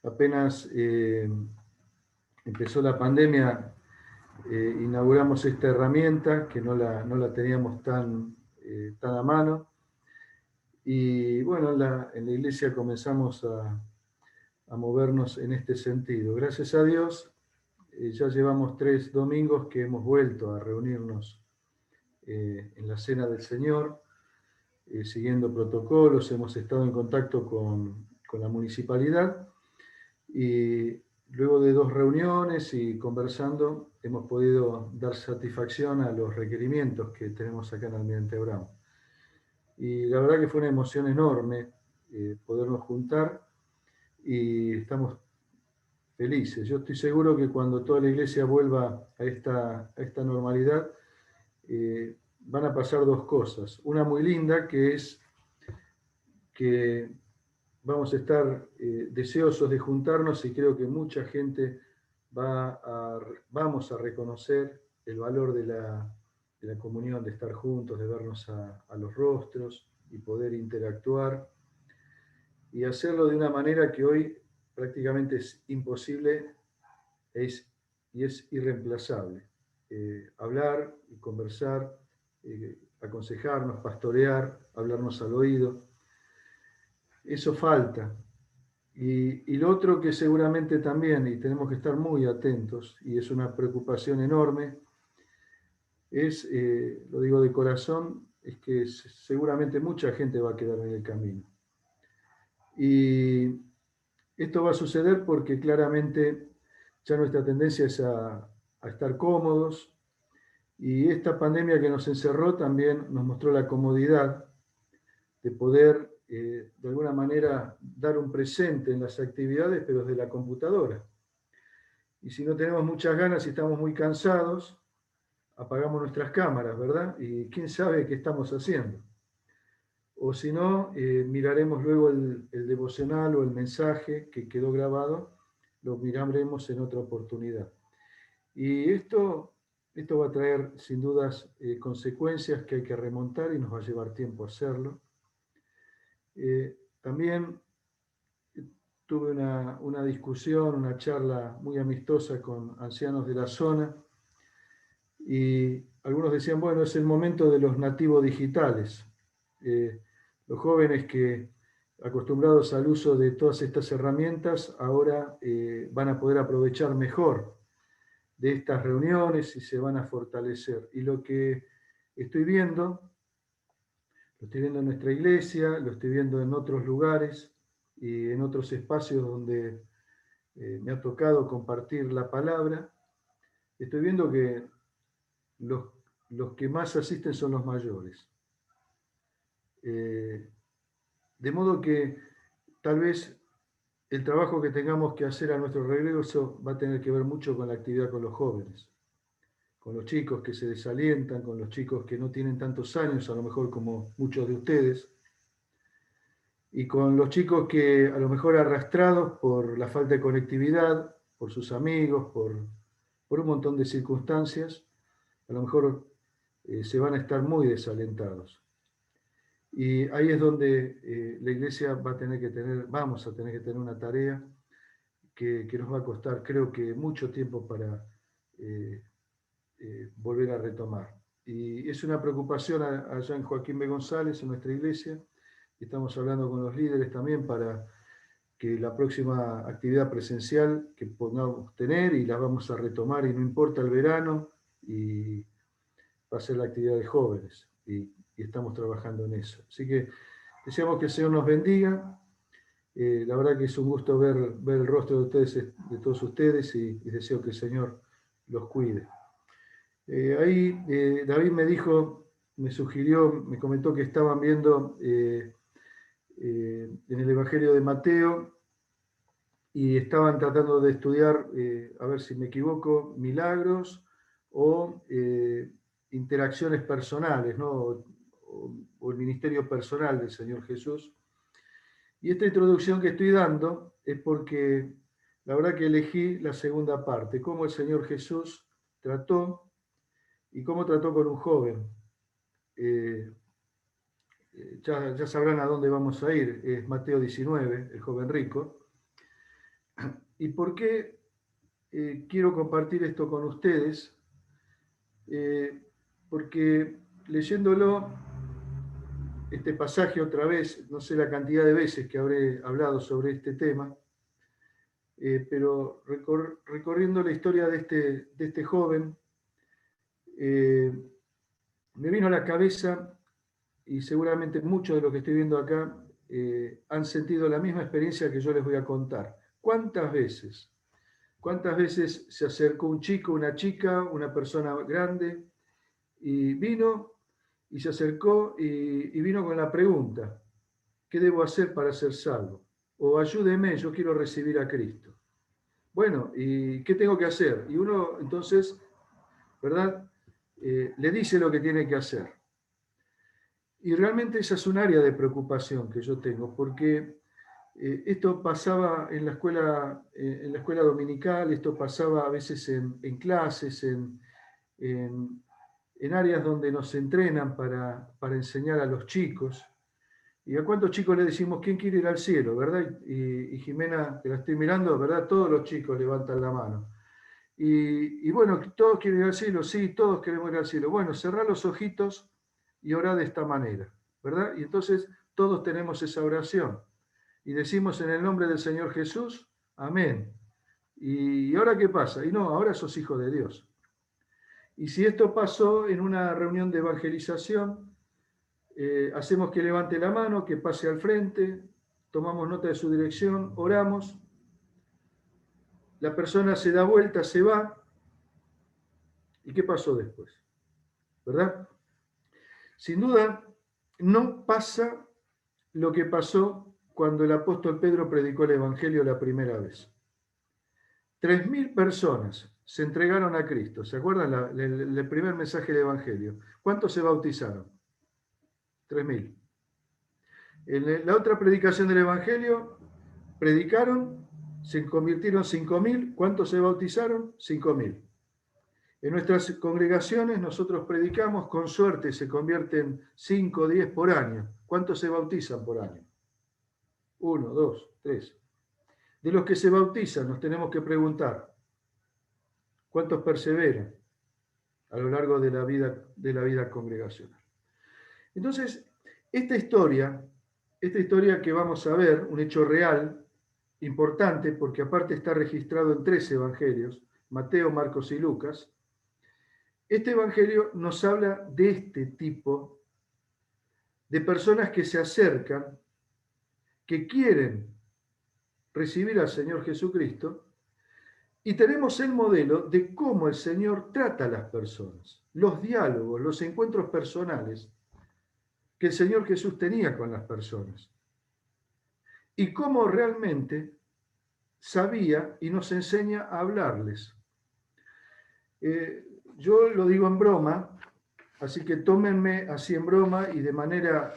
apenas empezó la pandemia, inauguramos esta herramienta que no la teníamos tan a mano. Y bueno, en la iglesia comenzamos a movernos en este sentido. Gracias a Dios, ya llevamos 3 domingos que hemos vuelto a reunirnos en la Cena del Señor, siguiendo protocolos. Hemos estado en contacto con la municipalidad y luego de 2 reuniones y conversando hemos podido dar satisfacción a los requerimientos que tenemos acá en Almirante Brown. Y la verdad que fue una emoción enorme podernos juntar y estamos felices. Yo estoy seguro que cuando toda la iglesia vuelva a esta normalidad, van a pasar 2 cosas. Una muy linda, que es que vamos a estar deseosos de juntarnos, y creo que mucha gente vamos a reconocer el valor de la comunión, de estar juntos, de vernos a los rostros y poder interactuar y hacerlo de una manera que hoy prácticamente es imposible y es irreemplazable. Hablar y conversar, aconsejarnos, pastorear, hablarnos al oído, eso falta. Y lo otro que seguramente también, y tenemos que estar muy atentos, y es una preocupación enorme, es, lo digo de corazón, es que seguramente mucha gente va a quedar en el camino. Y esto va a suceder porque claramente ya nuestra tendencia es a estar cómodos, y esta pandemia que nos encerró también nos mostró la comodidad de poder de alguna manera dar un presente en las actividades, pero desde la computadora. Y si no tenemos muchas ganas y estamos muy cansados, apagamos nuestras cámaras, ¿verdad? Y quién sabe qué estamos haciendo. O si no, miraremos luego el devocional o el mensaje que quedó grabado, lo miraremos en otra oportunidad. Y esto va a traer sin dudas consecuencias que hay que remontar y nos va a llevar tiempo hacerlo. También tuve una discusión, una charla muy amistosa con ancianos de la zona, y algunos decían, bueno, es el momento de los nativos digitales. Los jóvenes que, acostumbrados al uso de todas estas herramientas, ahora van a poder aprovechar mejor de estas reuniones y se van a fortalecer. Y lo que estoy viendo, lo estoy viendo en nuestra iglesia, lo estoy viendo en otros lugares y en otros espacios donde me ha tocado compartir la palabra. Estoy viendo que los que más asisten son los mayores. De modo que tal vez el trabajo que tengamos que hacer a nuestro regreso va a tener que ver mucho con la actividad con los jóvenes, con los chicos que se desalientan, con los chicos que no tienen tantos años, a lo mejor como muchos de ustedes, y con los chicos que a lo mejor arrastrados por la falta de conectividad, por sus amigos, por un montón de circunstancias, a lo mejor se van a estar muy desalentados. Y ahí es donde la iglesia vamos a tener que tener una tarea que nos va a costar, creo que mucho tiempo para volver a retomar. Y es una preocupación allá en Joaquín B. González, en nuestra iglesia. Estamos hablando con los líderes también para que la próxima actividad presencial que podamos tener, y la vamos a retomar, y no importa el verano, y va a ser la actividad de jóvenes, y estamos trabajando en eso. Así que deseamos que el Señor nos bendiga. La verdad que es un gusto ver el rostro de ustedes, de todos ustedes, y deseo que el Señor los cuide. David me sugirió, me comentó que estaban viendo en el Evangelio de Mateo, y estaban tratando de estudiar, a ver si me equivoco, milagros o interacciones personales, ¿no? O el ministerio personal del Señor Jesús. Y esta introducción que estoy dando es porque la verdad que elegí la segunda parte, cómo el Señor Jesús trató y cómo trató con un joven. Ya sabrán a dónde vamos a ir, es Mateo 19, el joven rico. ¿Y por qué quiero compartir esto con ustedes? Porque leyéndolo, este pasaje otra vez, no sé la cantidad de veces que habré hablado sobre este tema, pero recorriendo la historia de este joven, me vino a la cabeza, y seguramente muchos de los que estoy viendo acá han sentido la misma experiencia que yo les voy a contar. ¿Cuántas veces? ¿Cuántas veces se acercó un chico, una chica, una persona grande, y vino, y se acercó y vino con la pregunta: ¿qué debo hacer para ser salvo? O ayúdeme, yo quiero recibir a Cristo. Bueno, ¿y qué tengo que hacer? Y uno entonces, ¿verdad? Le dice lo que tiene que hacer. Y realmente esa es un área de preocupación que yo tengo, porque esto pasaba en la escuela dominical, esto pasaba a veces en clases, en áreas donde nos entrenan para enseñar a los chicos. ¿Y a cuántos chicos le decimos quién quiere ir al cielo, verdad? Y Jimena, que la estoy mirando, ¿verdad? Todos los chicos levantan la mano. Y bueno, ¿todos quieren ir al cielo? Sí, todos queremos ir al cielo. Bueno, cerrá los ojitos y orá de esta manera, ¿verdad? Y entonces todos tenemos esa oración. Y decimos en el nombre del Señor Jesús, amén. ¿Y ahora qué pasa? Y no, ahora sos hijo de Dios. Y si esto pasó en una reunión de evangelización, hacemos que levante la mano, que pase al frente, tomamos nota de su dirección, oramos, la persona se da vuelta, se va, ¿y qué pasó después? ¿Verdad? Sin duda, no pasa lo que pasó cuando el apóstol Pedro predicó el Evangelio la primera vez. 3.000 personas se entregaron a Cristo. ¿Se acuerdan el primer mensaje del Evangelio? ¿Cuántos se bautizaron? 3.000. En la otra predicación del Evangelio, predicaron, se convirtieron 5.000. ¿Cuántos se bautizaron? 5.000. En nuestras congregaciones nosotros predicamos, con suerte se convierten 5 o 10 por año. ¿Cuántos se bautizan por año? 1, 2, 3. De los que se bautizan nos tenemos que preguntar, ¿cuántos perseveran a lo largo de la vida congregacional? Entonces, esta historia que vamos a ver, un hecho real, importante, porque aparte está registrado en 3 evangelios, Mateo, Marcos y Lucas. Este evangelio nos habla de este tipo de personas que se acercan, que quieren recibir al Señor Jesucristo, y tenemos el modelo de cómo el Señor trata a las personas, los diálogos, los encuentros personales que el Señor Jesús tenía con las personas, y cómo realmente sabía y nos enseña a hablarles. Yo lo digo en broma, así que tómenme así en broma y de manera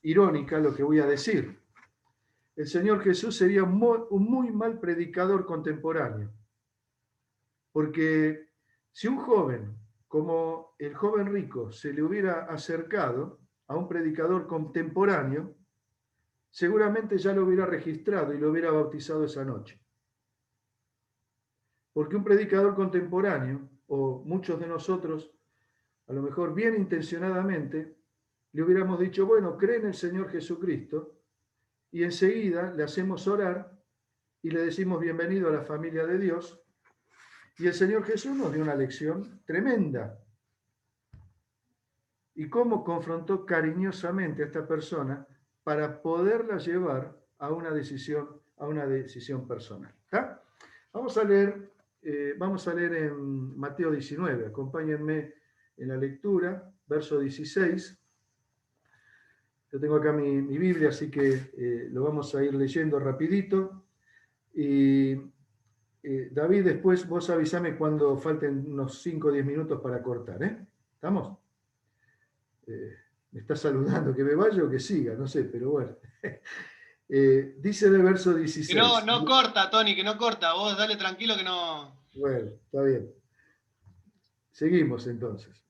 irónica lo que voy a decir. El Señor Jesús sería un muy mal predicador contemporáneo, porque si un joven, como el joven rico, se le hubiera acercado a un predicador contemporáneo, seguramente ya lo hubiera registrado y lo hubiera bautizado esa noche. Porque un predicador contemporáneo, o muchos de nosotros, a lo mejor bien intencionadamente, le hubiéramos dicho, bueno, cree en el Señor Jesucristo, y enseguida le hacemos orar y le decimos bienvenido a la familia de Dios. Y el Señor Jesús nos dio una lección tremenda. Y cómo confrontó cariñosamente a esta persona para poderla llevar a una decisión personal. ¿Está? Vamos a leer en Mateo 19. Acompáñenme en la lectura, verso 16. Yo tengo acá mi Biblia, así que lo vamos a ir leyendo rapidito. Y David, después vos avísame cuando falten unos 5 o 10 minutos para cortar, ¿eh? ¿Estamos? Me está saludando, que me vaya o que siga, no sé, pero bueno. Dice el verso 16. Que no corta, Tony, que no corta. Vos dale tranquilo que no... Bueno, está bien. Seguimos entonces.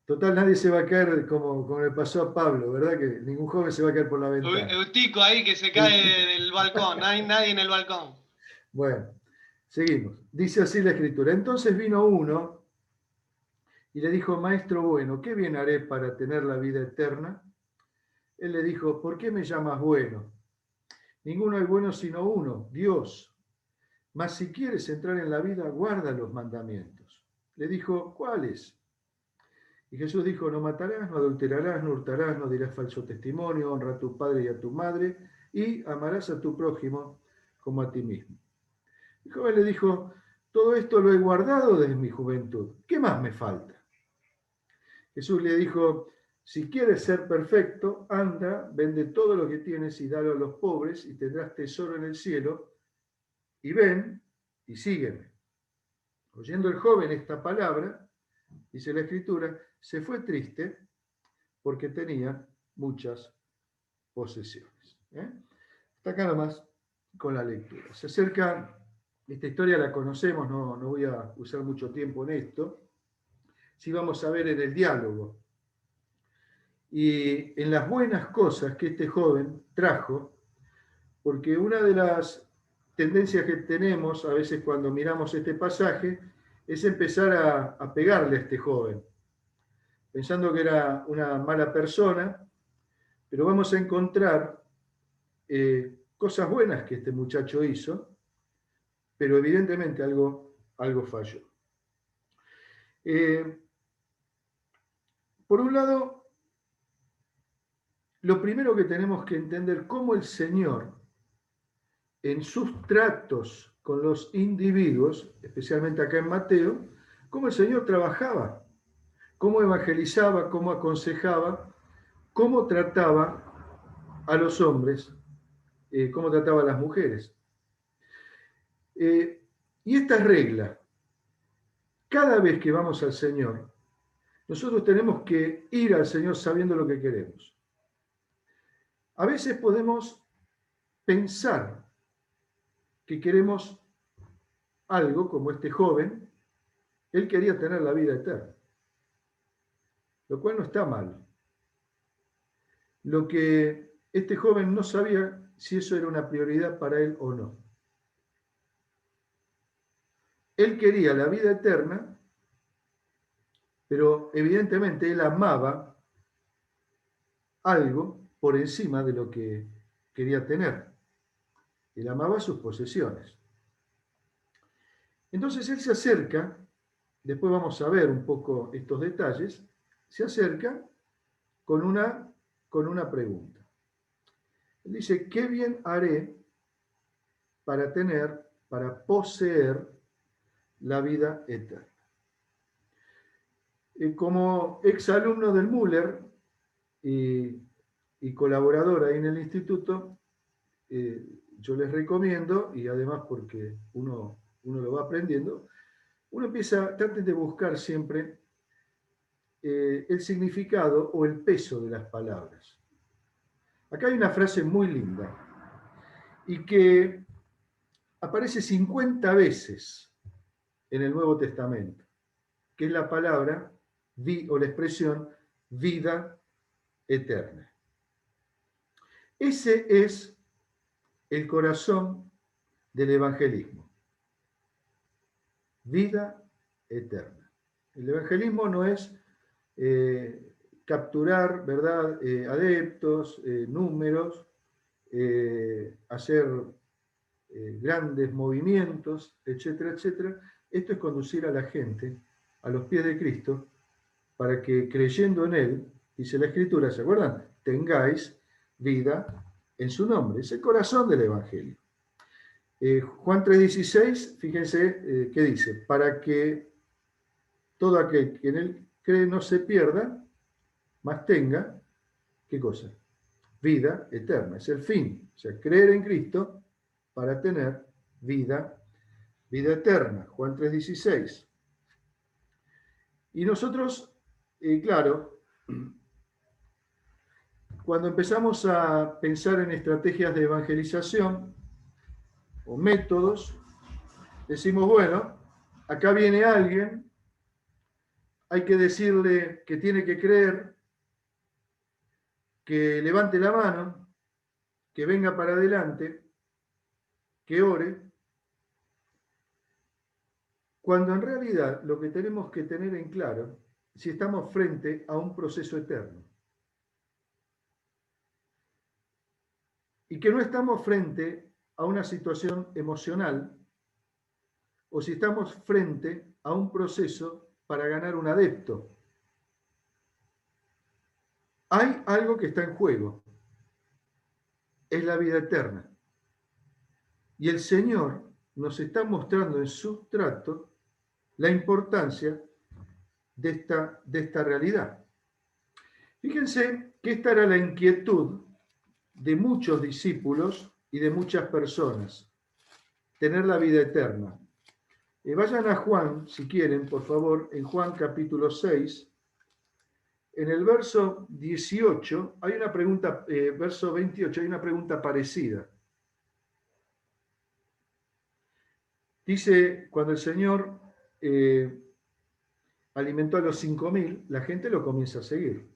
Total, nadie se va a caer como le pasó a Pablo, ¿verdad? Que ningún joven se va a caer por la ventana. Eutico ahí que se cae del balcón, no hay nadie en el balcón. Bueno, seguimos. Dice así la Escritura. Entonces vino uno y le dijo, Maestro bueno, ¿qué bien haré para tener la vida eterna? Él le dijo, ¿por qué me llamas bueno? Ninguno hay bueno sino uno, Dios. Mas si quieres entrar en la vida, guarda los mandamientos. Le dijo, ¿cuáles? Y Jesús dijo, no matarás, no adulterarás, no hurtarás, no dirás falso testimonio, honra a tu padre y a tu madre, y amarás a tu prójimo como a ti mismo. El joven le dijo, todo esto lo he guardado desde mi juventud. ¿Qué más me falta? Jesús le dijo, si quieres ser perfecto, anda, vende todo lo que tienes y dalo a los pobres y tendrás tesoro en el cielo, y ven y sígueme. Oyendo el joven esta palabra, dice la Escritura, se fue triste porque tenía muchas posesiones. Hasta acá nomás con la lectura. Se acerca, esta historia la conocemos, no voy a usar mucho tiempo en esto. Sí vamos a ver en el diálogo. Y en las buenas cosas que este joven trajo, porque una de las tendencias que tenemos a veces cuando miramos este pasaje es empezar a pegarle a este joven, pensando que era una mala persona, pero vamos a encontrar cosas buenas que este muchacho hizo, pero evidentemente algo falló. Por un lado, lo primero que tenemos que entender cómo el Señor, en sus tratos con los individuos, especialmente acá en Mateo, cómo el Señor trabajaba, cómo evangelizaba, cómo aconsejaba, cómo trataba a los hombres, cómo trataba a las mujeres. Y esta regla, cada vez que vamos al Señor, nosotros tenemos que ir al Señor sabiendo lo que queremos. A veces podemos pensar que queremos algo como este joven, él quería tener la vida eterna, lo cual no está mal. Lo que este joven no sabía si eso era una prioridad para él o no. Él quería la vida eterna, pero evidentemente él amaba algo por encima de lo que quería tener. Él amaba sus posesiones. Entonces él se acerca, después vamos a ver un poco estos detalles, se acerca con una pregunta. Él dice, ¿qué bien haré para poseer la vida eterna? Como exalumno del Müller y colaborador ahí en el instituto, yo les recomiendo, y además porque uno lo va aprendiendo, traten de buscar siempre el significado o el peso de las palabras. Acá hay una frase muy linda y que aparece 50 veces en el Nuevo Testamento, que es la palabra o la expresión vida eterna. Ese es el corazón del evangelismo. Vida eterna. El evangelismo no es capturar, ¿verdad?, adeptos, números, hacer grandes movimientos, etcétera, etcétera. Esto es conducir a la gente a los pies de Cristo para que creyendo en Él, dice la Escritura, ¿se acuerdan? Tengáis vida en su nombre. Es el corazón del Evangelio. Juan 3:16, fíjense qué dice, para que todo aquel que en Él cree no se pierda, mas tenga, ¿qué cosa? Vida eterna. Es el fin. O sea, creer en Cristo para tener vida eterna. Juan 3:16. Y nosotros, claro, cuando empezamos a pensar en estrategias de evangelización o métodos, decimos, bueno, acá viene alguien, hay que decirle que tiene que creer, que levante la mano, que venga para adelante, que ore, cuando en realidad lo que tenemos que tener en claro es si estamos frente a un proceso eterno. Y que no estamos frente a una situación emocional o si estamos frente a un proceso para ganar un adepto. Hay algo que está en juego. Es la vida eterna. Y el Señor nos está mostrando en su trato la importancia de esta realidad. Fíjense que esta era la inquietud de muchos discípulos y de muchas personas, tener la vida eterna. Vayan a Juan, si quieren, por favor, en Juan capítulo 6, en el verso 18, hay una pregunta, verso 28, hay una pregunta parecida. Dice, cuando el Señor alimentó a los 5.000, la gente lo comienza a seguir.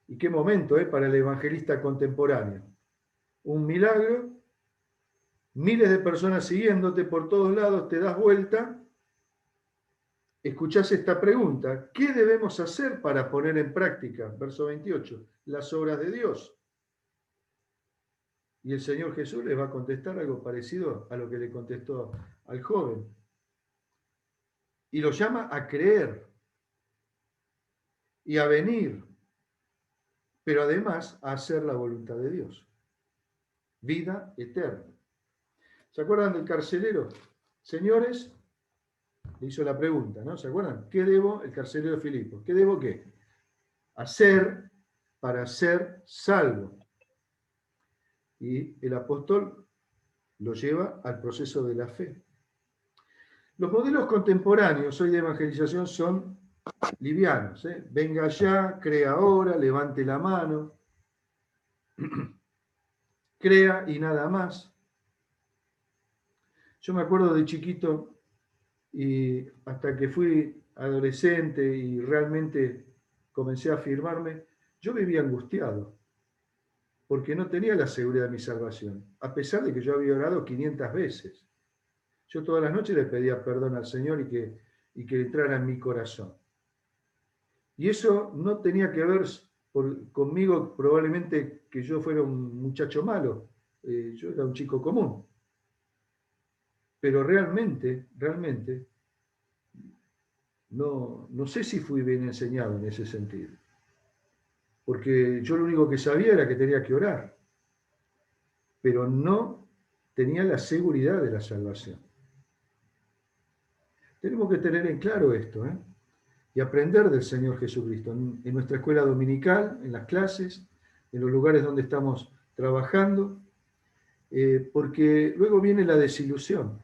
¿Y qué momento para el evangelista contemporáneo? Un milagro, miles de personas siguiéndote por todos lados, te das vuelta, escuchás esta pregunta: ¿qué debemos hacer para poner en práctica? Verso 28, las obras de Dios. Y el Señor Jesús les va a contestar algo parecido a lo que le contestó al joven. Y lo llama a creer y a venir, pero además a hacer la voluntad de Dios. Vida eterna. ¿Se acuerdan del carcelero? Señores, le hizo la pregunta, ¿no? ¿Se acuerdan? ¿Qué debo? El carcelero de Filipo. ¿Qué debo qué? Hacer para ser salvo. Y el apóstol lo lleva al proceso de la fe. Los modelos contemporáneos hoy de evangelización son livianos. Venga ya, crea ahora, levante la mano, crea y nada más. Yo me acuerdo de chiquito y hasta que fui adolescente y realmente comencé a afirmarme, yo vivía angustiado porque no tenía la seguridad de mi salvación, a pesar de que yo había orado 500 veces. Yo todas las noches le pedía perdón al Señor y que entrara en mi corazón. Y eso no tenía que ver conmigo, probablemente que yo fuera un muchacho malo. Yo era un chico común. Pero realmente, no sé si fui bien enseñado en ese sentido. Porque yo lo único que sabía era que tenía que orar. Pero no tenía la seguridad de la salvación. Tenemos que tener en claro esto, y aprender del Señor Jesucristo en nuestra escuela dominical, en las clases, en los lugares donde estamos trabajando, porque luego viene la desilusión.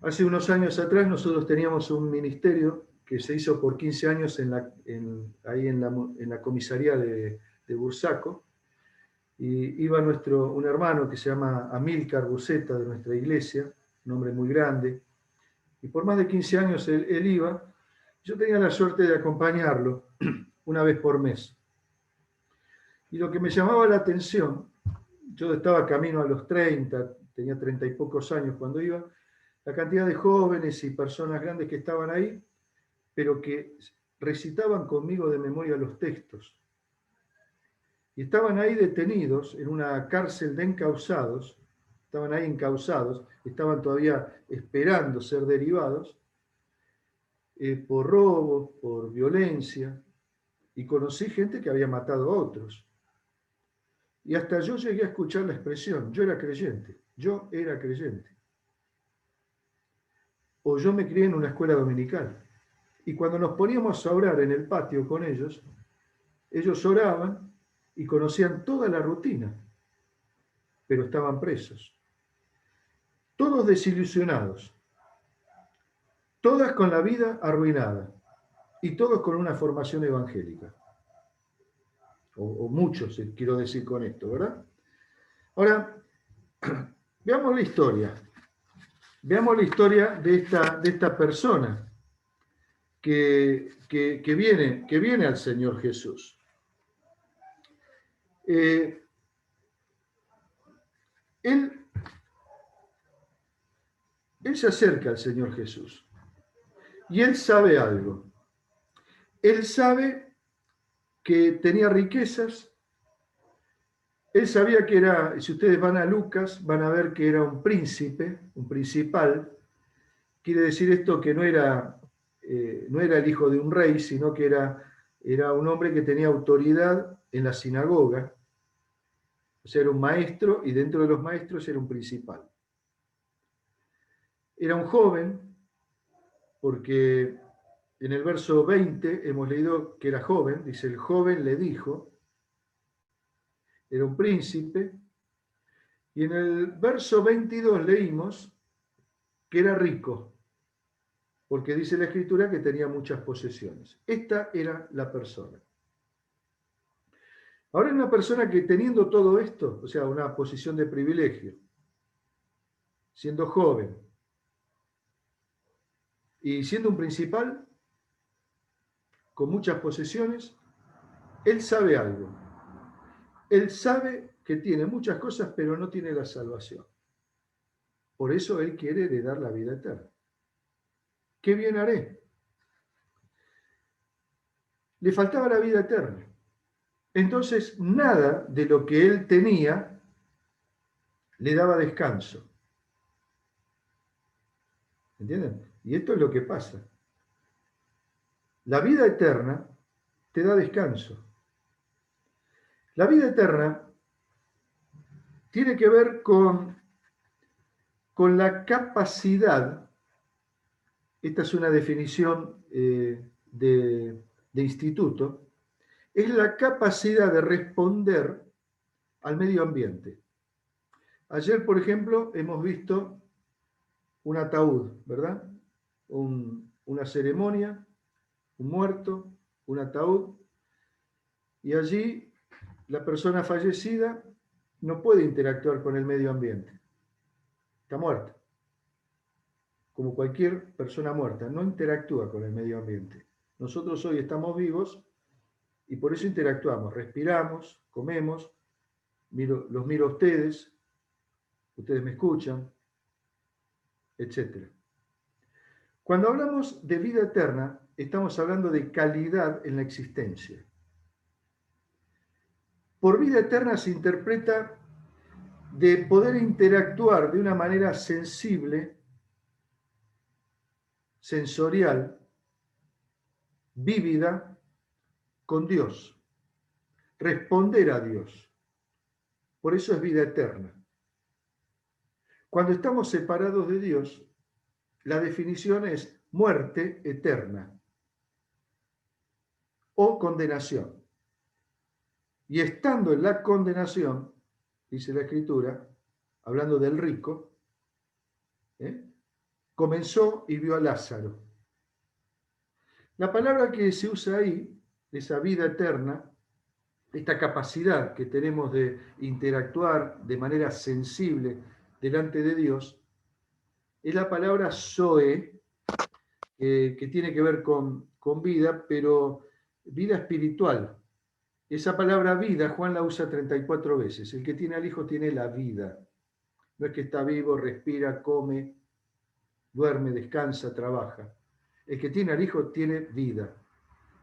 Hace unos años atrás nosotros teníamos un ministerio que se hizo por 15 años ahí en la comisaría de Bursaco, y iba un hermano que se llama Amílcar Buceta de nuestra iglesia, un hombre muy grande, y por más de 15 años él iba. Yo tenía la suerte de acompañarlo una vez por mes. Y lo que me llamaba la atención, yo estaba camino a los 30, tenía 30 y pocos años cuando iba, la cantidad de jóvenes y personas grandes que estaban ahí, pero que recitaban conmigo de memoria los textos. Y estaban ahí detenidos en una cárcel de encausados, estaban ahí encausados, estaban todavía esperando ser derivados, por robo, por violencia, y conocí gente que había matado a otros. Y hasta yo llegué a escuchar la expresión: yo era creyente. O yo me crié en una escuela dominical. Y cuando nos poníamos a orar en el patio con ellos oraban y conocían toda la rutina, pero estaban presos. Todos desilusionados, todas con la vida arruinada y todos con una formación evangélica. O muchos, quiero decir con esto, ¿verdad? Ahora, veamos la historia. Veamos la historia de esta persona que viene al Señor Jesús. Él él se acerca al Señor Jesús y él sabe algo. Él sabe que tenía riquezas. Él sabía que era, si ustedes van a Lucas, van a ver que era un príncipe, un principal. Quiere decir esto que no era el hijo de un rey, sino que era un hombre que tenía autoridad en la sinagoga. O sea, era un maestro y dentro de los maestros era un principal. Era un joven, porque en el verso 20 hemos leído que era joven, dice, el joven le dijo, era un príncipe, y en el verso 22 leímos que era rico, porque dice la Escritura que tenía muchas posesiones. Esta era la persona. Ahora es una persona que teniendo todo esto, o sea, una posición de privilegio, siendo joven y siendo un principal, con muchas posesiones, él sabe algo. Él sabe que tiene muchas cosas, pero no tiene la salvación. Por eso él quiere heredar la vida eterna. ¿Qué bien haré? Le faltaba la vida eterna. Entonces, nada de lo que él tenía le daba descanso. ¿Entienden? Y esto es lo que pasa. La vida eterna te da descanso. La vida eterna tiene que ver con la capacidad, esta es una definición de instituto, es la capacidad de responder al medio ambiente. Ayer, por ejemplo, hemos visto un ataúd, ¿verdad? Una ceremonia, un muerto, un ataúd, y allí la persona fallecida no puede interactuar con el medio ambiente. Está muerta. Como cualquier persona muerta, no interactúa con el medio ambiente. Nosotros hoy estamos vivos y por eso interactuamos, respiramos, comemos, los miro a ustedes me escuchan, etc. Cuando hablamos de vida eterna, estamos hablando de calidad en la existencia. Por vida eterna se interpreta de poder interactuar de una manera sensible, sensorial, vívida, con Dios. Responder a Dios. Por eso es vida eterna. Cuando estamos separados de Dios, la definición es muerte eterna o condenación. Y estando en la condenación, dice la Escritura, hablando del rico, comenzó y vio a Lázaro. La palabra que se usa ahí, esa vida eterna, esta capacidad que tenemos de interactuar de manera sensible delante de Dios, es la palabra zoe, que tiene que ver con vida, pero vida espiritual. Esa palabra vida, Juan la usa 34 veces. El que tiene al Hijo tiene la vida. No es que está vivo, respira, come, duerme, descansa, trabaja. El que tiene al Hijo tiene vida.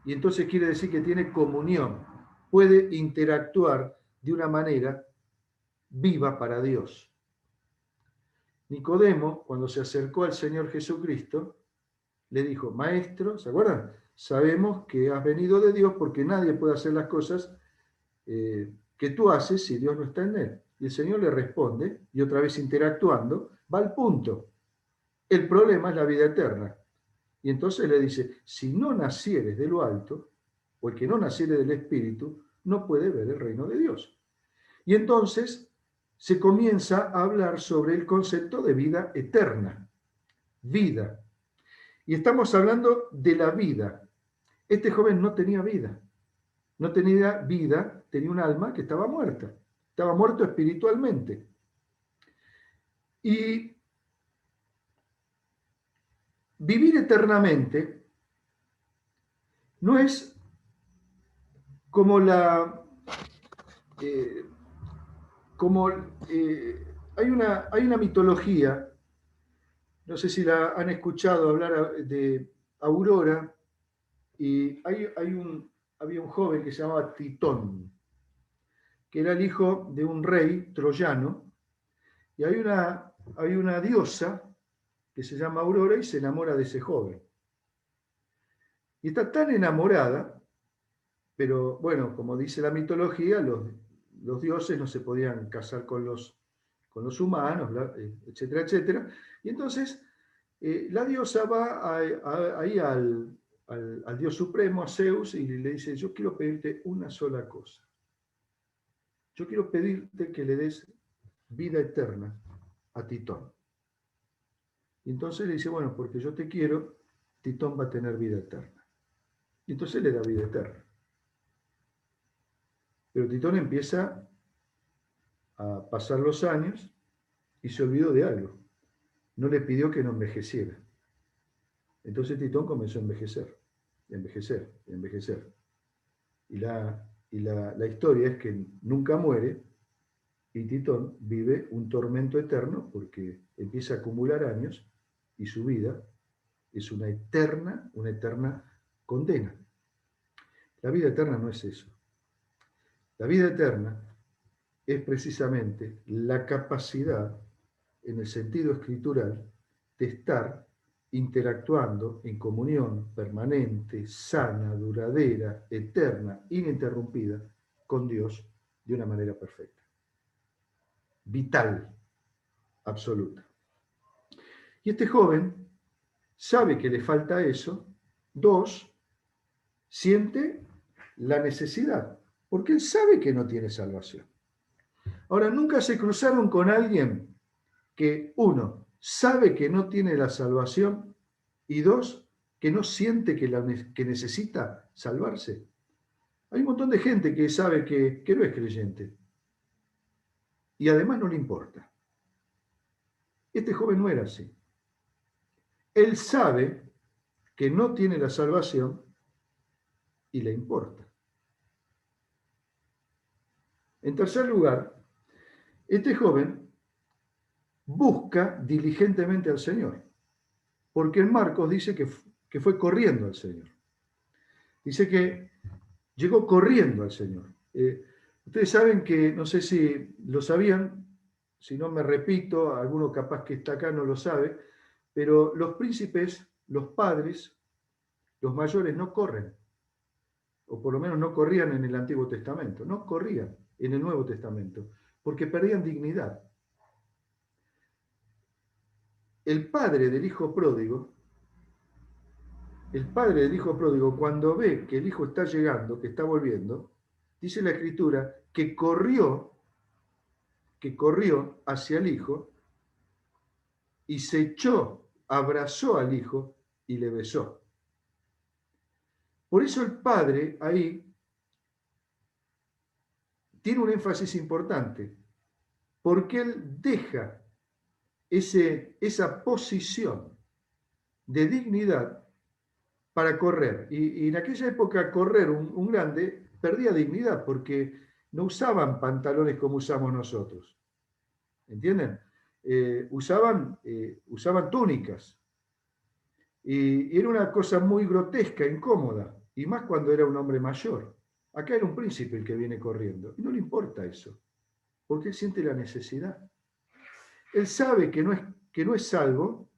Y entonces quiere decir que tiene comunión. Puede interactuar de una manera viva para Dios. Nicodemo, cuando se acercó al Señor Jesucristo, le dijo, Maestro, ¿se acuerdan? Sabemos que has venido de Dios porque nadie puede hacer las cosas que tú haces si Dios no está en él. Y el Señor le responde, y otra vez interactuando, va al punto. El problema es la vida eterna. Y entonces le dice, si no nacieres de lo alto, o el que no naciere del Espíritu, no puede ver el reino de Dios. Y entonces se comienza a hablar sobre el concepto de vida eterna. Vida. Y estamos hablando de la vida. Este joven no tenía vida. No tenía vida, tenía un alma que estaba muerta. Estaba muerto espiritualmente. Y vivir eternamente no es como hay una mitología No sé si la han escuchado hablar de Aurora, y había un joven que se llamaba Titón, que era el hijo de un rey troyano, y hay una diosa que se llama Aurora y se enamora de ese joven. Y está tan enamorada, pero bueno, como dice la mitología, los dioses no se podían casar con los humanos, etcétera, etcétera. Y entonces la diosa va ahí al dios supremo, a Zeus, y le dice, yo quiero pedirte una sola cosa. Yo quiero pedirte que le des vida eterna a Titón. Y entonces le dice, bueno, porque yo te quiero, Titón va a tener vida eterna. Y entonces le da vida eterna. Pero Titón empieza a pasar los años y se olvidó de algo. No le pidió que no envejeciera. Entonces Titón comenzó a envejecer, envejecer, envejecer. Y la historia es que nunca muere y Titón vive un tormento eterno porque empieza a acumular años y su vida es una eterna condena. La vida eterna no es eso. La vida eterna es precisamente la capacidad, en el sentido escritural, de estar interactuando en comunión permanente, sana, duradera, eterna, ininterrumpida con Dios de una manera perfecta, vital, absoluta. Y este joven sabe que le falta eso. Dos, siente la necesidad, porque él sabe que no tiene salvación. Ahora, nunca se cruzaron con alguien que, uno, sabe que no tiene la salvación y dos, que no siente que necesita salvarse. Hay un montón de gente que sabe que no es creyente y además no le importa. Este joven no era así. Él sabe que no tiene la salvación y le importa. En tercer lugar, este joven busca diligentemente al Señor, porque en Marcos dice que fue corriendo al Señor. Dice que llegó corriendo al Señor. Ustedes saben que, no sé si lo sabían, si no me repito, alguno capaz que está acá no lo sabe, pero los príncipes, los padres, los mayores no corren, o por lo menos no corrían en el Antiguo Testamento, no corrían en el Nuevo Testamento, porque perdían dignidad. El padre del hijo pródigo, cuando ve que el hijo está llegando, que está volviendo, dice la Escritura que corrió hacia el hijo y se echó, abrazó al hijo y le besó. Por eso el padre ahí tiene un énfasis importante, porque él deja esa posición de dignidad para correr. Y en aquella época correr un grande perdía dignidad porque no usaban pantalones como usamos nosotros. ¿Entienden? Usaban túnicas. Y era una cosa muy grotesca, incómoda, y más cuando era un hombre mayor. Acá era un príncipe el que viene corriendo, y no le importa eso, porque él siente la necesidad. Él sabe que no es salvo,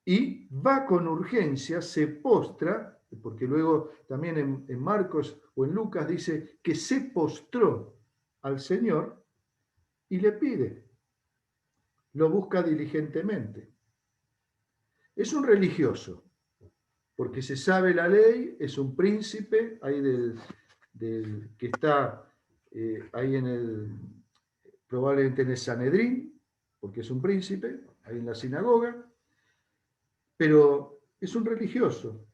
y va con urgencia, se postra, porque luego también en Marcos o en Lucas dice que se postró al Señor y le pide, lo busca diligentemente. Es un religioso, porque se sabe la ley, es un príncipe ahí que está ahí probablemente en el Sanedrín, porque es un príncipe, ahí en la sinagoga, pero es un religioso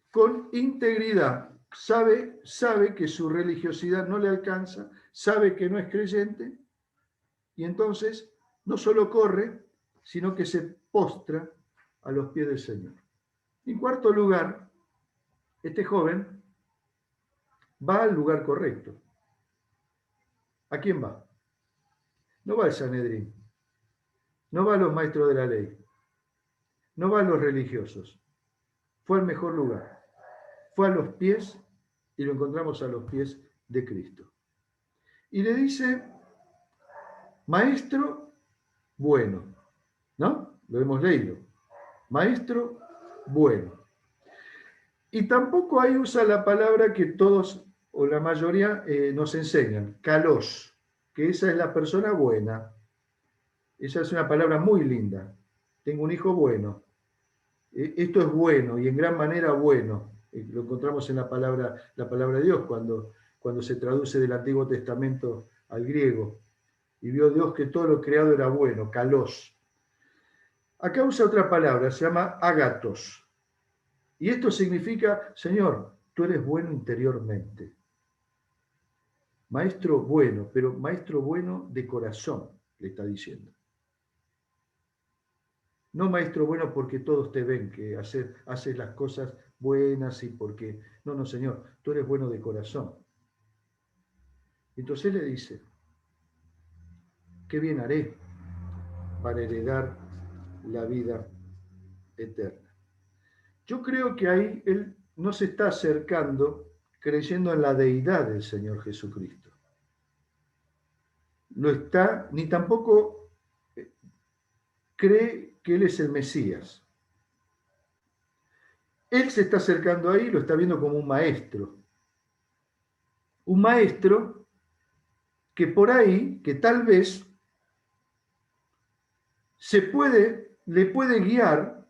con integridad, sabe que su religiosidad no le alcanza, sabe que no es creyente, y entonces no solo corre, sino que se postra a los pies del Señor. En cuarto lugar, este joven va al lugar correcto. ¿A quién va? No va al Sanedrín, no va a los maestros de la ley, no va a los religiosos, fue al mejor lugar, fue a los pies y lo encontramos a los pies de Cristo. Y le dice, maestro bueno, ¿no? Lo hemos leído, maestro bueno. Y tampoco ahí usa la palabra que todos o la mayoría nos enseñan, kalos, que esa es la persona buena. Esa es una palabra muy linda. Tengo un hijo bueno. Esto es bueno y en gran manera bueno. Lo encontramos en la palabra de Dios cuando se traduce del Antiguo Testamento al griego. Y vio Dios que todo lo creado era bueno, kalos. Acá usa otra palabra, se llama agatos. Y esto significa, Señor, tú eres bueno interiormente. Maestro bueno, pero maestro bueno de corazón, le está diciendo. No maestro bueno porque todos te ven que haces las cosas buenas y porque... No, no, Señor, tú eres bueno de corazón. Entonces le dice, ¿qué bien haré para heredar la vida eterna? Yo creo que ahí él no se está acercando creyendo en la deidad del Señor Jesucristo. Lo está, ni tampoco cree que Él es el Mesías. Él se está acercando ahí, lo está viendo como un maestro. Un maestro que por ahí, que tal vez le puede guiar,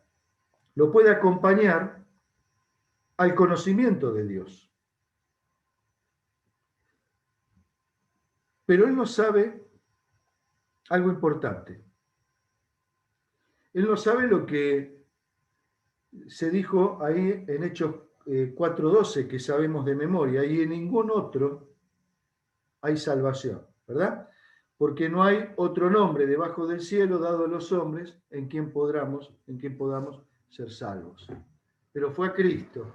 lo puede acompañar al conocimiento de Dios. Pero él no sabe algo importante. Él no sabe lo que se dijo ahí en Hechos 4:12, que sabemos de memoria, y en ningún otro hay salvación, ¿verdad? Porque no hay otro nombre debajo del cielo dado a los hombres en quien podamos ser salvos. Pero fue a Cristo,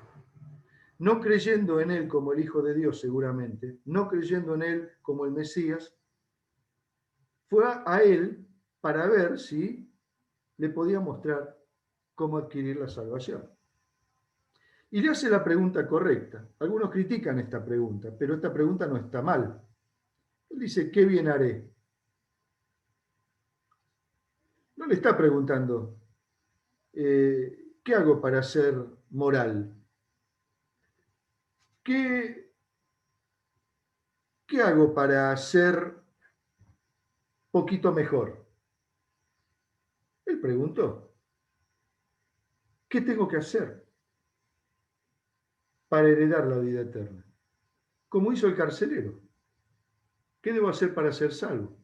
no creyendo en Él como el Hijo de Dios seguramente, no creyendo en Él como el Mesías, fue a Él para ver si le podía mostrar cómo adquirir la salvación. Y le hace la pregunta correcta. Algunos critican esta pregunta, pero esta pregunta no está mal. Él dice, ¿qué bien haré? No le está preguntando, ¿qué hago para ser moral? ¿Qué hago para ser poquito mejor? Él preguntó, ¿qué tengo que hacer para heredar la vida eterna? Como hizo el carcelero. ¿Qué debo hacer para ser salvo?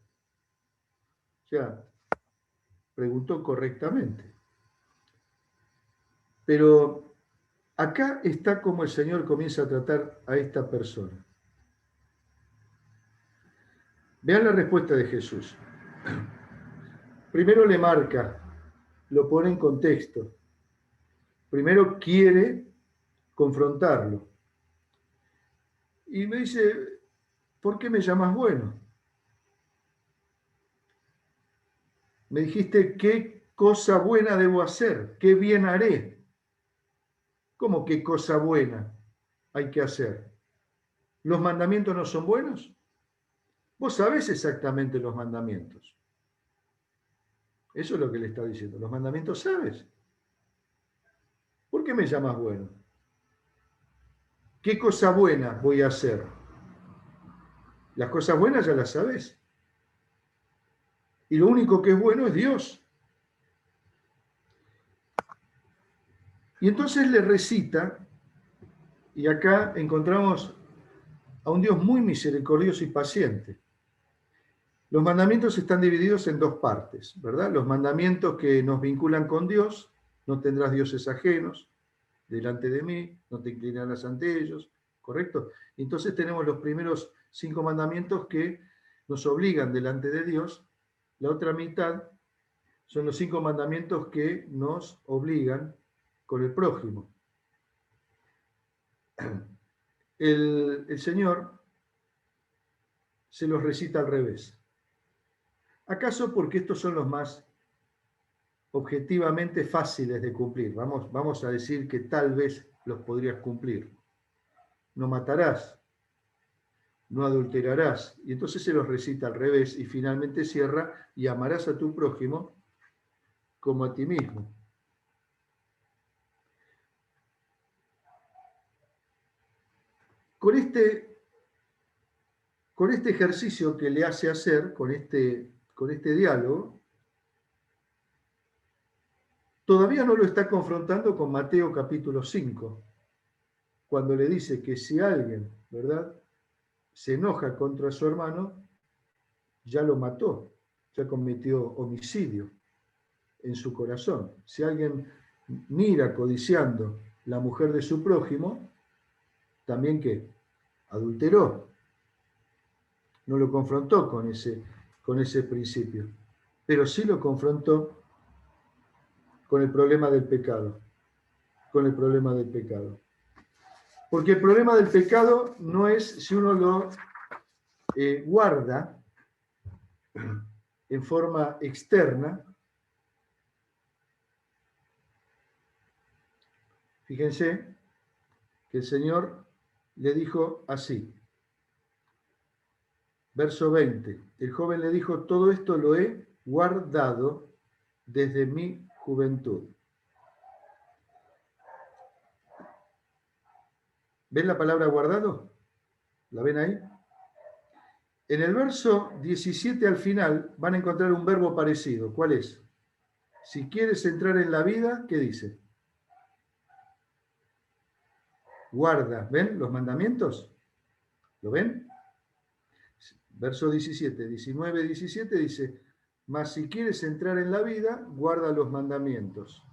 O sea, preguntó correctamente. Pero acá está como el Señor comienza a tratar a esta persona. Vean la respuesta de Jesús. Primero le marca, lo pone en contexto. Primero quiere confrontarlo. Y me dice, ¿por qué me llamas bueno? Me dijiste, ¿qué cosa buena debo hacer? ¿Qué bien haré? ¿Cómo qué cosa buena hay que hacer? ¿Los mandamientos no son buenos? Vos sabés exactamente los mandamientos. Eso es lo que le está diciendo. Los mandamientos sabes. ¿Por qué me llamas bueno? ¿Qué cosa buena voy a hacer? Las cosas buenas ya las sabes. Y lo único que es bueno es Dios. Y entonces le recita, y acá encontramos a un Dios muy misericordioso y paciente. Los mandamientos están divididos en dos partes, ¿verdad? Los mandamientos que nos vinculan con Dios, no tendrás dioses ajenos delante de mí, no te inclinarás ante ellos, ¿correcto? Entonces tenemos los primeros 5 mandamientos que nos obligan delante de Dios. La otra mitad son los 5 mandamientos que nos obligan con el prójimo. El Señor se los recita al revés. ¿Acaso porque estos son los más objetivamente fáciles de cumplir. Vamos a decir que tal vez los podrías cumplir. No matarás, no adulterarás. Y entonces se los recita al revés y finalmente cierra, y amarás a tu prójimo como a ti mismo. Con este ejercicio que le hace hacer, con este diálogo, todavía no lo está confrontando con Mateo capítulo 5, cuando le dice que si alguien, ¿verdad?, se enoja contra su hermano, ya lo mató, ya cometió homicidio en su corazón. Si alguien mira codiciando la mujer de su prójimo, también que adulteró. No lo confrontó con ese principio, pero sí lo confrontó con el problema del pecado, con el problema del pecado. Porque el problema del pecado no es si uno lo guarda en forma externa. Fíjense que el Señor le dijo así, verso 20, el joven le dijo, todo esto lo he guardado desde mi juventud. ¿Ven la palabra guardado? ¿La ven ahí? En el verso 17 al final van a encontrar un verbo parecido. ¿Cuál es? Si quieres entrar en la vida, ¿qué dice? Guarda. ¿Ven los mandamientos? ¿Lo ven? Verso 17, 19, 17 dice, mas si quieres entrar en la vida, guarda los mandamientos.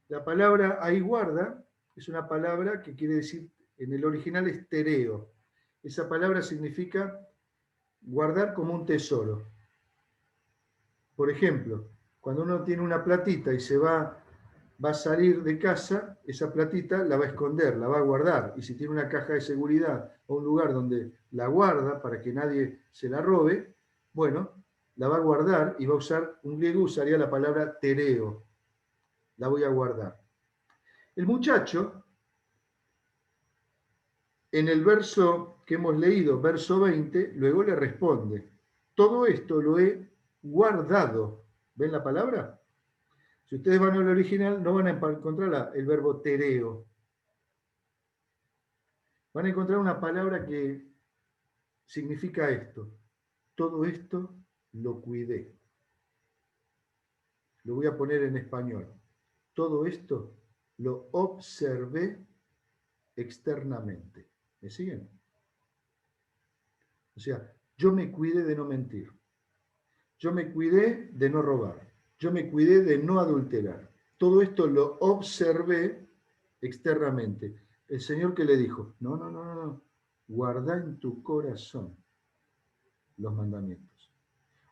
La palabra ahí guarda es una palabra que quiere decir, en el original es tereo. Esa palabra significa guardar como un tesoro. Por ejemplo, cuando uno tiene una platita y se va a salir de casa, esa platita la va a esconder, la va a guardar. Y si tiene una caja de seguridad o un lugar donde la guarda para que nadie se la robe, bueno, la va a guardar y va a usar, un griego usaría la palabra tereo. La voy a guardar. El muchacho, en el verso que hemos leído, verso 20, luego le responde, todo esto lo he guardado. ¿Ven la palabra? Si ustedes van al original, no van a encontrar el verbo tereo. Van a encontrar una palabra que significa esto. Todo esto lo cuidé. Lo voy a poner en español. Todo esto lo observé externamente. ¿Me siguen? O sea, yo me cuidé de no mentir. Yo me cuidé de no robar. Yo me cuidé de no adulterar. Todo esto lo observé externamente. El Señor que le dijo, no, guarda en tu corazón los mandamientos.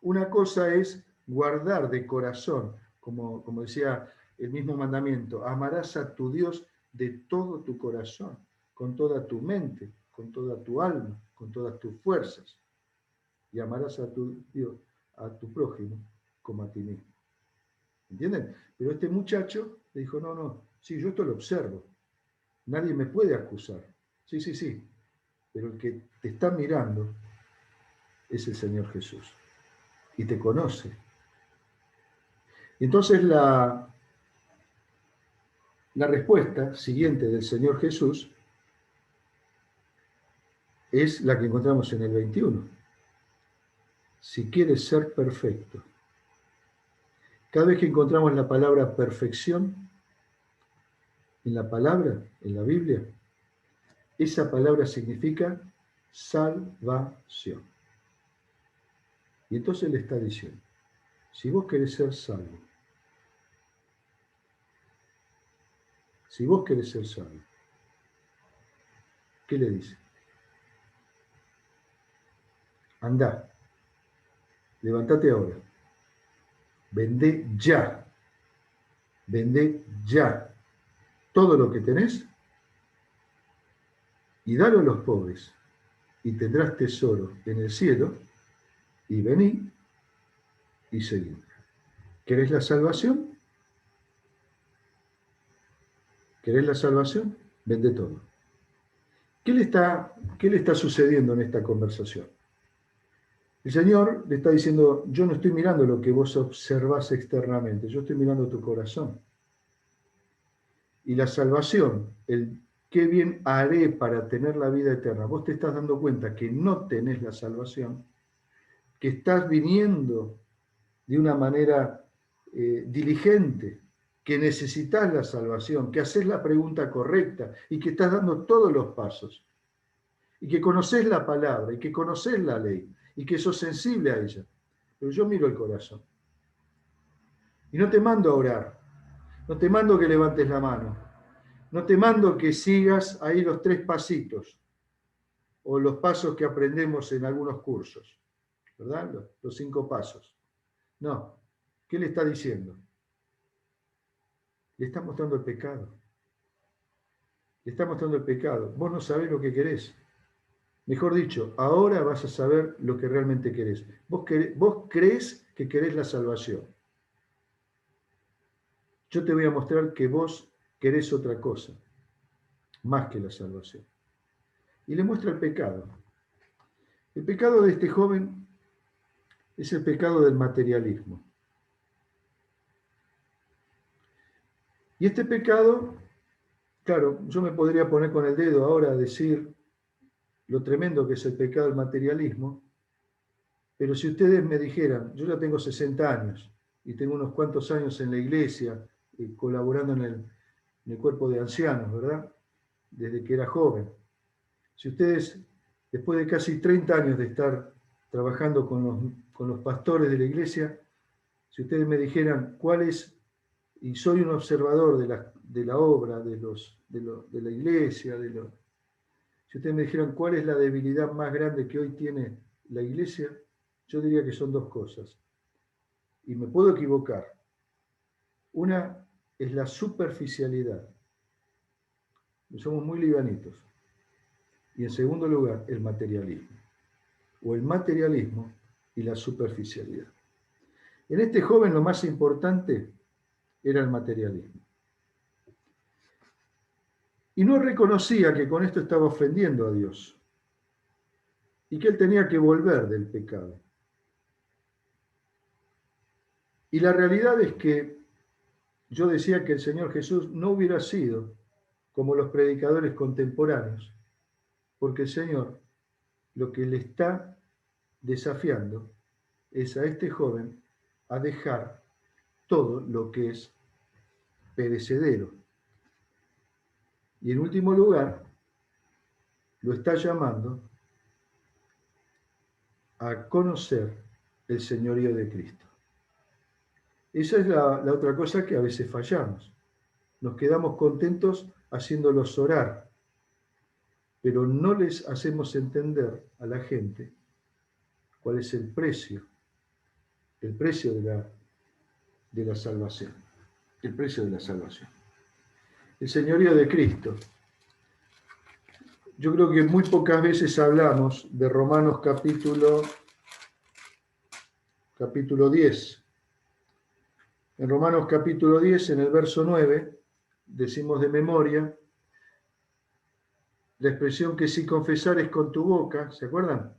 Una cosa es guardar de corazón, como decía el mismo mandamiento, amarás a tu Dios de todo tu corazón, con toda tu mente, con toda tu alma, con todas tus fuerzas. Y amarás a tu Dios, a tu prójimo, como a ti mismo. ¿Entienden? Pero este muchacho le dijo, no, sí, yo esto lo observo. Nadie me puede acusar. Sí, pero el que te está mirando es el Señor Jesús y te conoce. Entonces la respuesta siguiente del Señor Jesús es la que encontramos en el 21. Si quieres ser perfecto. Cada vez que encontramos la palabra perfección en la palabra, en la Biblia, esa palabra significa salvación. Y entonces le está diciendo, si vos querés ser salvo, ¿qué le dice? Andá, levántate ahora, vendé ya todo lo que tenés y dalo a los pobres y tendrás tesoro en el cielo y vení y seguí. ¿Querés la salvación? ¿Querés la salvación? Vende todo. ¿Qué le está sucediendo en esta conversación? El Señor le está diciendo, yo no estoy mirando lo que vos observás externamente, yo estoy mirando tu corazón. Y la salvación, el qué bien haré para tener la vida eterna, vos te estás dando cuenta que no tenés la salvación, que estás viniendo de una manera diligente, que necesitas la salvación, que haces la pregunta correcta y que estás dando todos los pasos. Y que conoces la palabra y que conoces la ley y que sos sensible a ella. Pero yo miro el corazón. Y no te mando a orar, no te mando que levantes la mano, no te mando que sigas ahí los 3 pasitos o los pasos que aprendemos en algunos cursos, ¿verdad? Los 5 pasos. No. ¿Qué le está diciendo? Le está mostrando el pecado. Le está mostrando el pecado. Vos no sabés lo que querés. Mejor dicho, ahora vas a saber lo que realmente querés. Vos crees que querés la salvación. Yo te voy a mostrar que vos querés otra cosa, más que la salvación. Y le muestra el pecado. El pecado de este joven es el pecado del materialismo. Y este pecado, claro, yo me podría poner con el dedo ahora a decir lo tremendo que es el pecado del materialismo, pero si ustedes me dijeran, yo ya tengo 60 años y tengo unos cuantos años en la iglesia, colaborando en el cuerpo de ancianos, ¿verdad? Desde que era joven. Si ustedes, después de casi 30 años de estar trabajando con los pastores de la iglesia, si ustedes me dijeran cuál es, y soy un observador de la obra, de la iglesia, si ustedes me dijeran cuál es la debilidad más grande que hoy tiene la iglesia, yo diría que son 2 cosas. Y me puedo equivocar. Una es la superficialidad. Somos muy livianitos. Y en segundo lugar, el materialismo. O el materialismo y la superficialidad. En este joven lo más importante era el materialismo. Y no reconocía que con esto estaba ofendiendo a Dios. Y que él tenía que volver del pecado. Y la realidad es que yo decía que el Señor Jesús no hubiera sido como los predicadores contemporáneos, porque el Señor lo que le está desafiando es a este joven a dejar todo lo que es perecedero. Y en último lugar, lo está llamando a conocer el señorío de Cristo. Esa es la otra cosa que a veces fallamos. Nos quedamos contentos haciéndolos orar, pero no les hacemos entender a la gente cuál es el precio de la salvación, el precio de la salvación. El señorío de Cristo. Yo creo que muy pocas veces hablamos de Romanos capítulo 10. En Romanos capítulo 10, en el verso 9, decimos de memoria la expresión que si confesares con tu boca, ¿se acuerdan?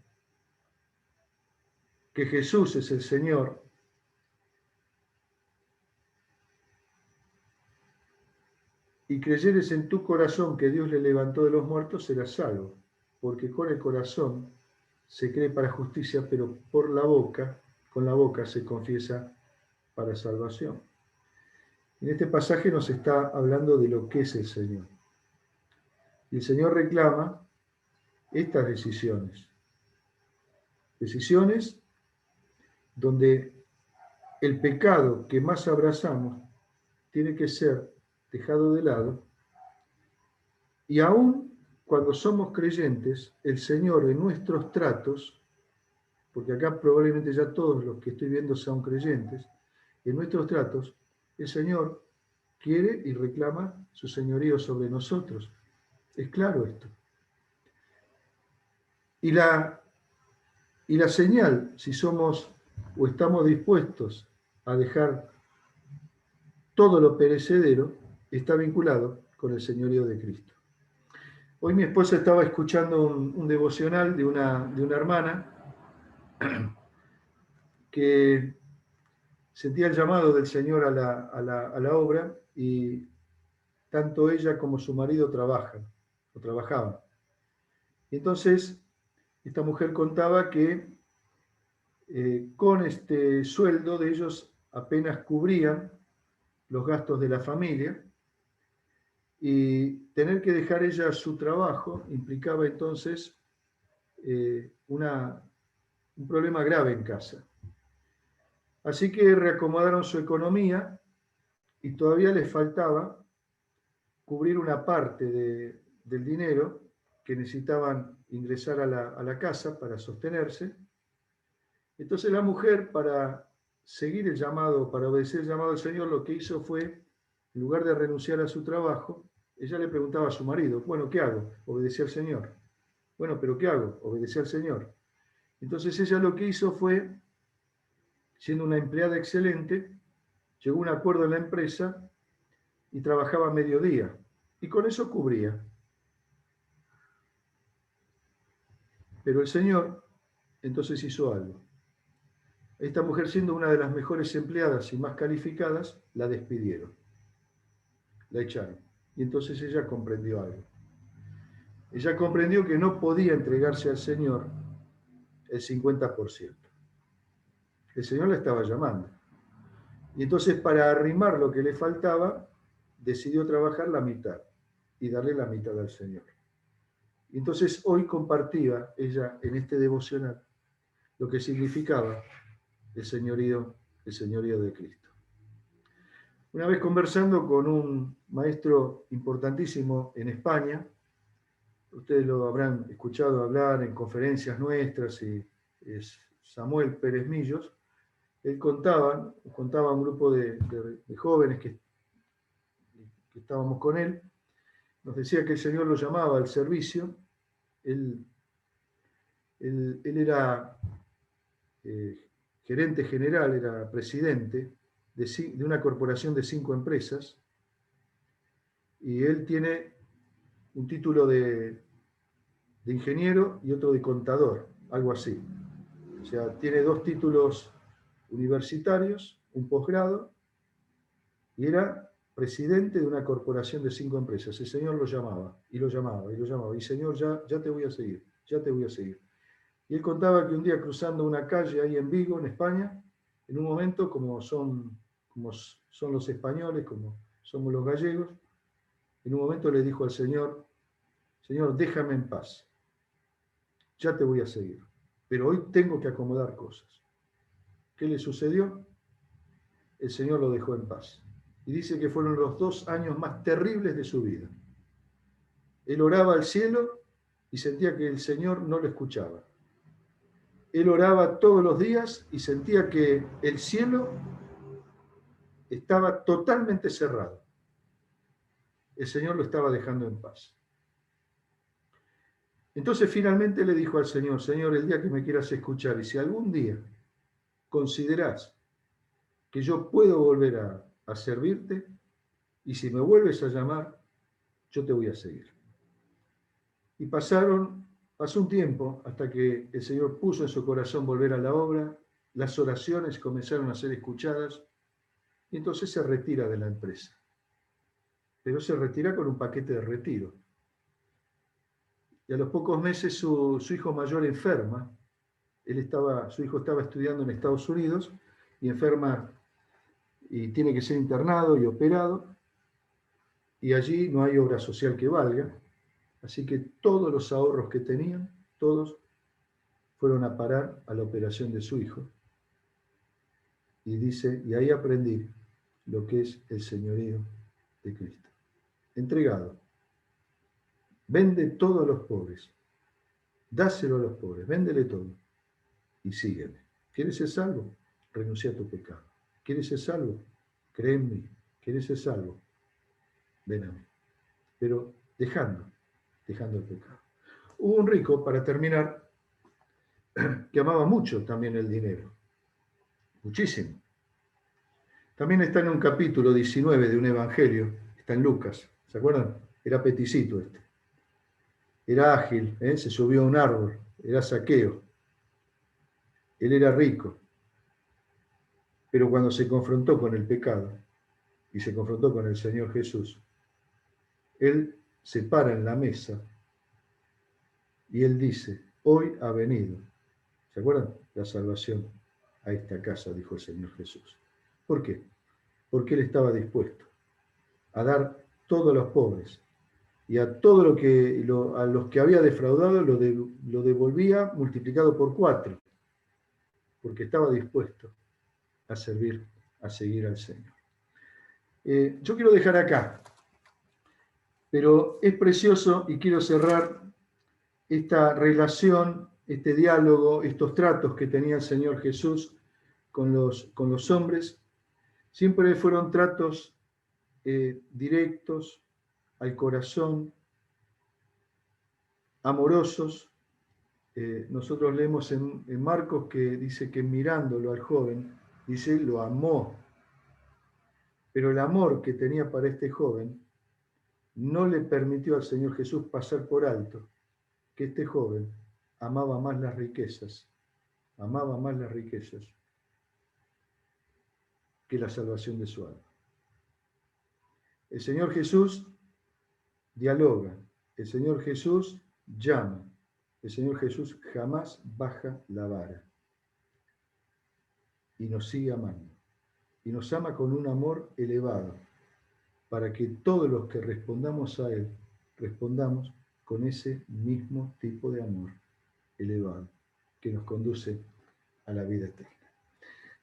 Que Jesús es el Señor, y creyeres en tu corazón que Dios le levantó de los muertos, serás salvo, porque con el corazón se cree para justicia, pero con la boca se confiesa para salvación. En este pasaje nos está hablando de lo que es el Señor. Y el Señor reclama estas decisiones. Decisiones donde el pecado que más abrazamos tiene que ser dejado de lado. Y aún cuando somos creyentes, el Señor en nuestros tratos, porque acá probablemente ya todos los que estoy viendo son creyentes, en nuestros tratos, el Señor quiere y reclama su señorío sobre nosotros. Es claro esto. Y la señal, si somos o estamos dispuestos a dejar todo lo perecedero, está vinculado con el señorío de Cristo. Hoy mi esposa estaba escuchando un devocional de una hermana que sentía el llamado del Señor a la obra, y tanto ella como su marido trabajaban. Y entonces esta mujer contaba que con este sueldo de ellos apenas cubrían los gastos de la familia, y tener que dejar ella su trabajo implicaba entonces un problema grave en casa. Así que reacomodaron su economía y todavía les faltaba cubrir una parte del dinero que necesitaban ingresar a la casa para sostenerse. Entonces la mujer, para seguir el llamado, para obedecer el llamado del Señor, lo que hizo fue, en lugar de renunciar a su trabajo, ella le preguntaba a su marido, bueno, ¿qué hago? Obedecer al Señor. Bueno, pero ¿qué hago? Obedecer al Señor. Entonces ella lo que hizo fue, siendo una empleada excelente, llegó a un acuerdo en la empresa y trabajaba a mediodía. Y con eso cubría. Pero el Señor entonces hizo algo. Esta mujer, siendo una de las mejores empleadas y más calificadas, la despidieron. La echaron. Y entonces ella comprendió algo. Ella comprendió que no podía entregarse al Señor el 50%. El Señor la estaba llamando. Y entonces, para arrimar lo que le faltaba, decidió trabajar la mitad y darle la mitad al Señor. Y entonces hoy compartía ella en este devocional lo que significaba el señorío de Cristo. Una vez conversando con un maestro importantísimo en España, ustedes lo habrán escuchado hablar en conferencias nuestras, y es Samuel Pérez Millos. Él contaba a un grupo de jóvenes que estábamos con él, nos decía que el Señor lo llamaba al servicio. Él era gerente general, era presidente de una corporación de 5 empresas, y él tiene un título de ingeniero y otro de contador, algo así. O sea, tiene 2 títulos universitarios, un posgrado, y era presidente de una corporación de 5 empresas. El Señor lo llamaba, y lo llamaba, y lo llamaba. Y Señor, ya te voy a seguir, ya te voy a seguir. Y él contaba que un día, cruzando una calle ahí en Vigo, en España, en un momento, como son los españoles, como somos los gallegos, en un momento le dijo al Señor, Señor, déjame en paz, ya te voy a seguir, pero hoy tengo que acomodar cosas. ¿Qué le sucedió? El Señor lo dejó en paz. Y dice que fueron los 2 años más terribles de su vida. Él oraba al cielo y sentía que el Señor no lo escuchaba. Él oraba todos los días y sentía que el cielo estaba totalmente cerrado. El Señor lo estaba dejando en paz. Entonces finalmente le dijo al Señor, Señor, el día que me quieras escuchar, y si algún día considerás que yo puedo volver a servirte, y si me vuelves a llamar, yo te voy a seguir. Y pasó un tiempo hasta que el Señor puso en su corazón volver a la obra, las oraciones comenzaron a ser escuchadas, y entonces se retira de la empresa. Pero se retira con un paquete de retiro. Y a los pocos meses su hijo mayor enferma. Su hijo estaba estudiando en Estados Unidos y enferma, y tiene que ser internado y operado, y allí no hay obra social que valga. Así que todos los ahorros que tenían, todos fueron a parar a la operación de su hijo. Y dice, y ahí aprendí lo que es el señorío de Cristo. Entregado. Vende todo a los pobres. Dáselo a los pobres. Véndele todo. Y sígueme. ¿Quieres ser salvo? Renuncia a tu pecado. ¿Quieres ser salvo? Cree en mí. ¿Quieres ser salvo? Ven a mí. Pero dejando el pecado. Hubo un rico, para terminar, que amaba mucho también el dinero. Muchísimo. También está en un capítulo 19 de un evangelio, está en Lucas. ¿Se acuerdan? Era peticito este. Era ágil, se subió a un árbol, era Zaqueo. Él era rico. Pero cuando se confrontó con el pecado y se confrontó con el Señor Jesús, él se para en la mesa y él dice, hoy ha venido. ¿Se acuerdan? La salvación a esta casa, dijo el Señor Jesús. ¿Por qué? Porque él estaba dispuesto a dar todo a los pobres y a todo a los que había defraudado lo devolvía multiplicado por 4, porque estaba dispuesto a servir, a seguir al Señor. Yo quiero dejar acá, pero es precioso y quiero cerrar esta relación, este diálogo, estos tratos que tenía el Señor Jesús con los hombres. Siempre fueron tratos directos, al corazón, amorosos. Nosotros leemos en Marcos que dice que mirándolo al joven, dice, lo amó. Pero el amor que tenía para este joven no le permitió al Señor Jesús pasar por alto que este joven amaba más las riquezas que la salvación de su alma. El Señor Jesús dialoga, el Señor Jesús llama, el Señor Jesús jamás baja la vara y nos sigue amando. Y nos ama con un amor elevado, para que todos los que respondamos a Él, respondamos con ese mismo tipo de amor elevado que nos conduce a la vida eterna.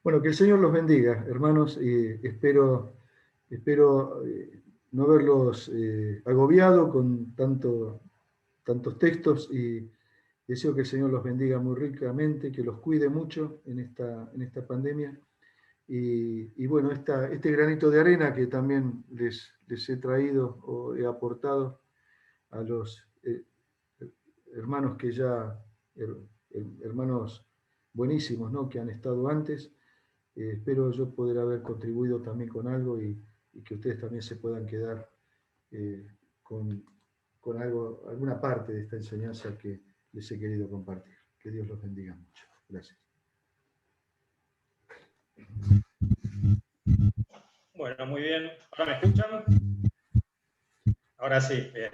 Bueno, que el Señor los bendiga, hermanos, y espero no verlos agobiado con tantos textos, y deseo que el Señor los bendiga muy ricamente, que los cuide mucho en esta pandemia. Y bueno, este granito de arena que también les he traído o he aportado a los hermanos que ya, hermanos buenísimos, ¿no?, que han estado antes. Espero yo poder haber contribuido también con algo y que ustedes también se puedan quedar con algo, alguna parte de esta enseñanza que les he querido compartir. Que Dios los bendiga mucho. Gracias. Bueno, muy bien. ¿Ahora me escuchan? Ahora sí, bien.